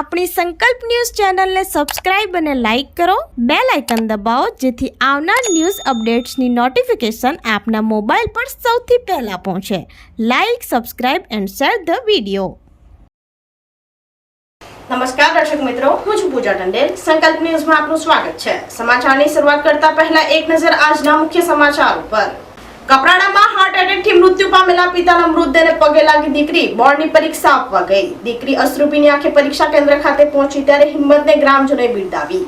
આપણી સંકલ્પ ન્યૂઝ ચેનલને સબસ્ક્રાઇબ અને લાઇક કરો, બેલ આઇકન દબાવો જેથી આવનાર ન્યૂઝ અપડેટ્સની નોટિફિકેશન આપના મોબાઈલ પર સૌથી પહેલા પહોંચે. Like, subscribe and share the video. નમસ્કાર દર્શક મિત્રો, હું છું પૂજા ટંડેલ. સંકલ્પ ન્યૂઝમાં આપનું સ્વાગત છે. સમાચારની શરૂઆત કરતા પહેલા એક નજર આજના મુખ્ય સમાચાર ઉપર. કપરાડામાં હાર્ટ એટેકથી મૃત્યુ પામેલા પિતાના મૃતદેહને પગે લાગી દીકરી બોર્ડની પરીક્ષા આપવા ગઈ. દીકરી અશ્રુભીની આંખે પરીક્ષા કેન્દ્ર ખાતે પહોંચી ત્યારે હિંમતને ગ્રામજનોએ બિરદાવી.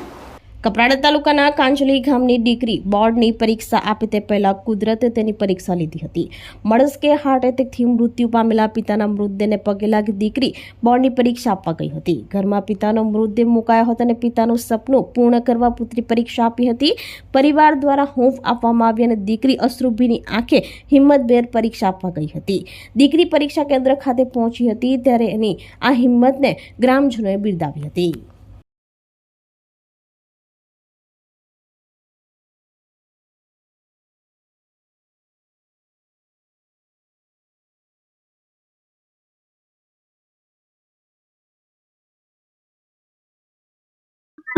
કપરાડા તાલુકાના કાંજલી ગામની દીકરી બોર્ડની પરીક્ષા આપે તે પહેલા કુદરતે તેની પરીક્ષા લીધી હતી. મળસ્કે હાર્ટ એટેકથી મૃત્યુ પામેલા પિતાના મૃતદેહને પગે લાગી દીકરી બોર્ડની પરીક્ષા આપવા ગઈ હતી. ઘરમાં પિતાનો મૃતદેહ મુકાયો હતો અને પિતાનું સપનું પૂર્ણ કરવા પુત્રી પરીક્ષા આપી હતી. પરિવાર દ્વારા હૂંફ આપવામાં આવી અને દીકરી અશ્રુભીની આંખે હિંમતભેર પરીક્ષા આપવા ગઈ હતી. દીકરી પરીક્ષા કેન્દ્ર ખાતે પહોંચી હતી ત્યારે એની આ હિંમતને ગ્રામજનોએ બિરદાવી હતી.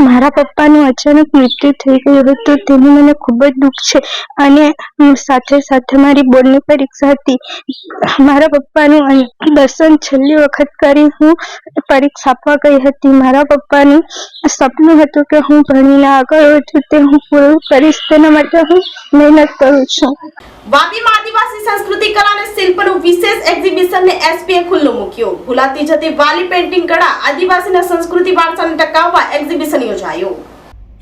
મારા પપ્પાનું અચાનક મૃત્યુ થઈ ગયું હતું તેનું મને ખૂબ જ દુઃખ છે અને સાથે સાથે મારી બોર્ડની પરીક્ષા હતી. મારા પપ્પાનું દર્શન છેલ્લી વખત કરી હું પરીક્ષા આપવા ગઈ હતી. મારા પપ્પાનું સપનું હતું કે હું ભણીને આગળ વધું, તે હું પૂરું કરીશ, તેના માટે હું મહેનત કરું છું. વાપીમાં આદિવાસી સંસ્કૃતિ કલા અને શિલ્પનું વિશેષ એક્ઝિબિશનને એસપીએ ખુલ્લું મૂક્યું. ભૂલાતી જતી વાલી પેઇન્ટિંગ કળા આદિવાસીના સંસ્કૃતિ વારસાને ટકાવવા એક્ઝિબિશન યોજાયું.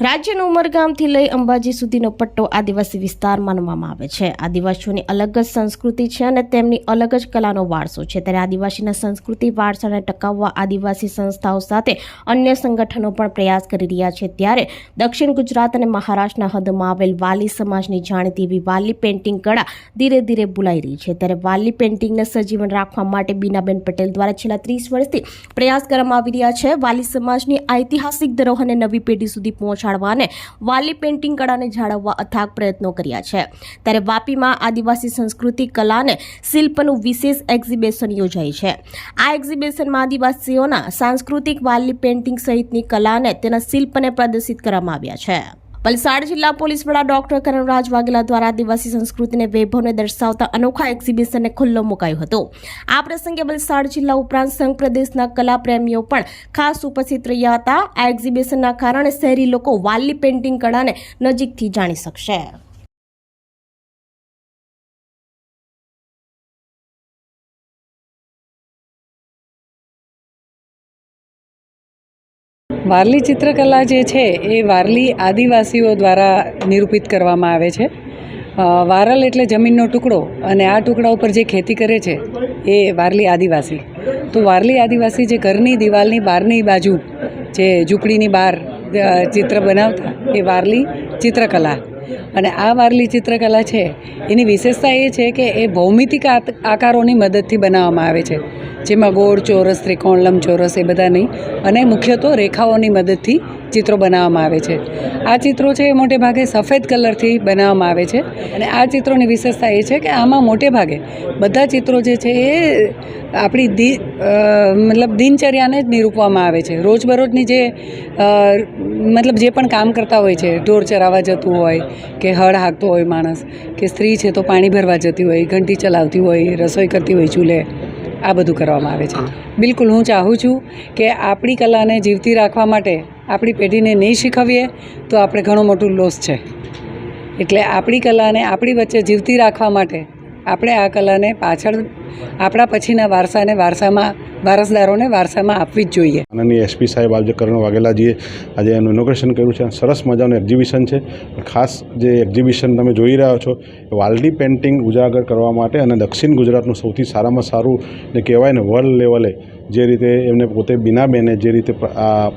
રાજ્યનું ઉમરગામથી લઈ અંબાજી સુધીનો પટ્ટો આદિવાસી વિસ્તાર માનવામાં આવે છે. આદિવાસીઓની અલગ જ સંસ્કૃતિ છે અને તેમની અલગ જ કલાનો વારસો છે. ત્યારે આદિવાસીના સંસ્કૃતિ વારસાને ટકાવવા આદિવાસી સંસ્થાઓ સાથે અન્ય સંગઠનો પણ પ્રયાસ કરી રહ્યા છે. ત્યારે દક્ષિણ ગુજરાત અને મહારાષ્ટ્રના હદમાં આવેલ વાલી સમાજની જાણીતી એવી વાલી પેઇન્ટિંગ કળા ધીરે ધીરે ભૂલાઈ રહી છે. ત્યારે વાલી પેઇન્ટિંગને સજીવન રાખવા માટે બીનાબેન પટેલ દ્વારા છેલ્લા 30 વર્ષથી પ્રયાસ કરવામાં આવી રહ્યા છે. વાલી સમાજની ઐતિહાસિક ધરોહરને નવી પેઢી સુધી પહોંચાડવા અને વાલી પેઇન્ટિંગ કળાને જાળવવા અથાગ પ્રયત્નો કર્યા છે. ત્યારે વાપીમાં આદિવાસી સંસ્કૃતિ કલા અને શિલ્પનું વિશેષ એક્ઝિબિશન યોજાઈ છે. આ એક્ઝિબિશનમાં આદિવાસીઓના સાંસ્કૃતિક વાલી પેઇન્ટિંગ સહિતની કલા અને તેના શિલ્પને પ્રદર્શિત કરવામાં આવ્યા છે. વલસાડ જિલ્લા પોલીસ વડા ડોક્ટર કરણરાજ વાઘેલા દ્વારા આદિવાસી સંસ્કૃતિને વૈભવને દર્શાવતા અનોખા એક્ઝિબિશનને ખુલ્લો મુકાયો હતો. આ પ્રસંગે વલસાડ જિલ્લા ઉપરાંત સંઘ પ્રદેશના કલા પ્રેમીઓ પણ ખાસ ઉપસ્થિત રહ્યા હતા. આ એક્ઝિબિશનના કારણે શહેરી લોકો વાલી પેઇન્ટિંગ કળાને નજીકથી જાણી શકશે. વારલી ચિત્રકલા જે છે એ વારલી આદિવાસીઓ દ્વારા નિરૂપિત કરવામાં આવે છે. વારલ એટલે જમીનનો ટુકડો અને આ ટુકડા ઉપર જે ખેતી કરે છે એ વારલી આદિવાસી. તો વારલી આદિવાસી જે ઘરની દિવાલની બહારની બાજુ જે ઝૂંપડીની બહાર ચિત્ર બનાવતા એ વારલી ચિત્રકલા. અને આ વારલી ચિત્રકલા છે એની વિશેષતા એ છે કે એ ભૌમિતિક આકારોની મદદથી બનાવવામાં આવે છે, જેમાં ગોળ, ચોરસ, ત્રિકોણ, લંબચોરસ એ બધા નહીં, અને મુખ્ય તો રેખાઓની મદદથી ચિત્રો બનાવવામાં આવે છે. આ ચિત્રો છે એ મોટે ભાગે સફેદ કલરથી બનાવવામાં આવે છે. અને આ ચિત્રોની વિશેષતા એ છે કે આમાં મોટે ભાગે બધા ચિત્રો જે છે એ આપણી મતલબ દિનચર્યાને જ નિરૂપવામાં આવે છે. રોજબરોજની જે મતલબ જે પણ કામ કરતા હોય છે, ઢોર ચરાવવા જતું હોય કે હળ હાંકતો હોય માણસ, કે સ્ત્રી છે તો પાણી ભરવા જતી હોય, ઘંટી ચલાવતી હોય, રસોઈ કરતી હોય ચૂલે, આ બધું કરવામાં આવે છે. બિલકુલ હું ચાહું છું કે આપણી કલાને જીવતી રાખવા માટે આપણી પેઢીને નહીં શીખવીએ તો આપણે ઘણું મોટું લોસ છે. એટલે આપણી કલાને આપણી વચ્ચે જીવતી રાખવા માટે આપણે આ કલાને પાછળ આપણા પછીના વારસદારોને વારસામાં આપવી જ જોઈએ. આનંદની એસપી સાહેબ આજે કરણ વાઘેલાજીએ આજે એનું ઇનોગ્રેશન કર્યું છે. સરસ મજાનું એક્ઝિબિશન છે. ખાસ જે એક્ઝિબિશન તમે જોઈ રહ્યા છો એ વારલી પેઇન્ટિંગ ઉજાગર કરવા માટે અને દક્ષિણ ગુજરાતનું સૌથી સારામાં સારું ને કહેવાય ને વર્લ્ડ લેવલે જે રીતે એમને પોતે બીનાબેને જે રીતે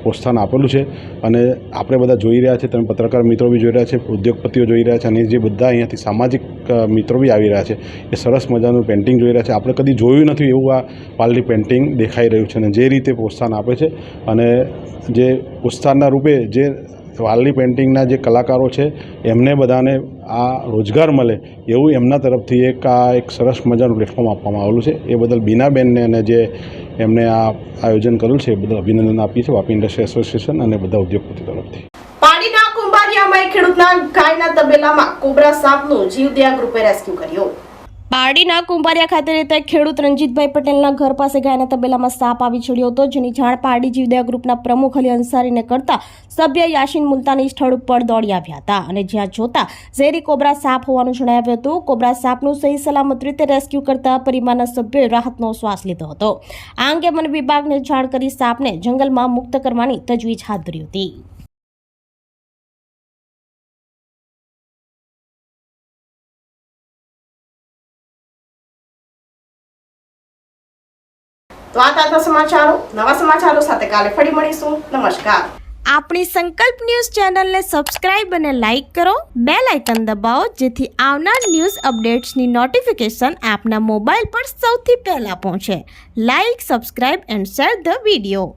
પ્રોત્સાહન આપેલું છે અને આપણે બધા જોઈ રહ્યા છે, તમે પત્રકાર મિત્રો બી જોઈ રહ્યા છે, ઉદ્યોગપતિઓ જોઈ રહ્યા છે અને જે બધા અહીંયાથી સામાજિક મિત્રો બી આવી રહ્યા છે એ સરસ મજાનું પેઇન્ટિંગ જોઈ રહ્યા છે. આપણે કદી જોયું નથી એવું આ વારલી પેઇન્ટિંગ દેખાઈ રહ્યું છે અને જે રીતે પ્રોત્સાહન આપે છે અને જે પ્રોત્સાહનના રૂપે જે વારલી પેઇન્ટિંગના જે કલાકારો છે એમને બધાને આ રોજગાર મળે એવું એમના તરફથી એક સરસ મજાનું પ્લેટફોર્મ આપવામાં આવેલું છે. એ બદલ બીનાબેનને અને જે એમને આ આયોજન કરેલું છે એ બદલ અભિનંદન આપીએ છીએ વાપી ઇન્ડસ્ટ્રી એસોસિએશન અને બધા ઉદ્યોગપતિ તરફથી. પાડીના કુંભારિયામાં ખેડૂતના ગાયના તબેલામાં કોબરા સાપનું જીવદયા ગ્રુપે રેસ્ક્યુ કર્યો. પારડીના કુંભારિયા ખાતે રહેતા ખેડૂત રણજીતભાઈ પટેલના ઘર પાસે ગાયના તબેલામાં સાપ આવી ચડ્યો હતો, જેની જાણ પારડી જીવદયા ગ્રુપના પ્રમુખ અલી અંસારીને કરતા સભ્ય યાસીન મુલતાની સ્થળ ઉપર દોડી આવ્યા હતા અને જ્યાં જોતા ઝેરી કોબરા સાપ હોવાનું જણાવ્યું હતું. કોબરા સાપનું સહી સલામત રીતે રેસ્ક્યુ કરતા પરિવારના સભ્યોએ રાહતનો શ્વાસ લીધો હતો. આ અંગે વન વિભાગને જાણ કરી સાપને જંગલમાં મુક્ત કરવાની તજવીજ હાથ ધરી હતી. તો આ તાજા સમાચારો, નવા સમાચારો સાથે કાલે ફરી મળીશું. નમસ્કાર. આપણી સંકલ્પ ન્યૂઝ ચેનલને સબસ્ક્રાઇબ અને લાઇક કરો, બેલ આઇકન દબાવો જેથી આવનાર ન્યૂઝ અપડેટ્સની નોટિફિકેશન આપના મોબાઈલ પર સૌથી પહેલા પહોંચે. Like, subscribe and share the video.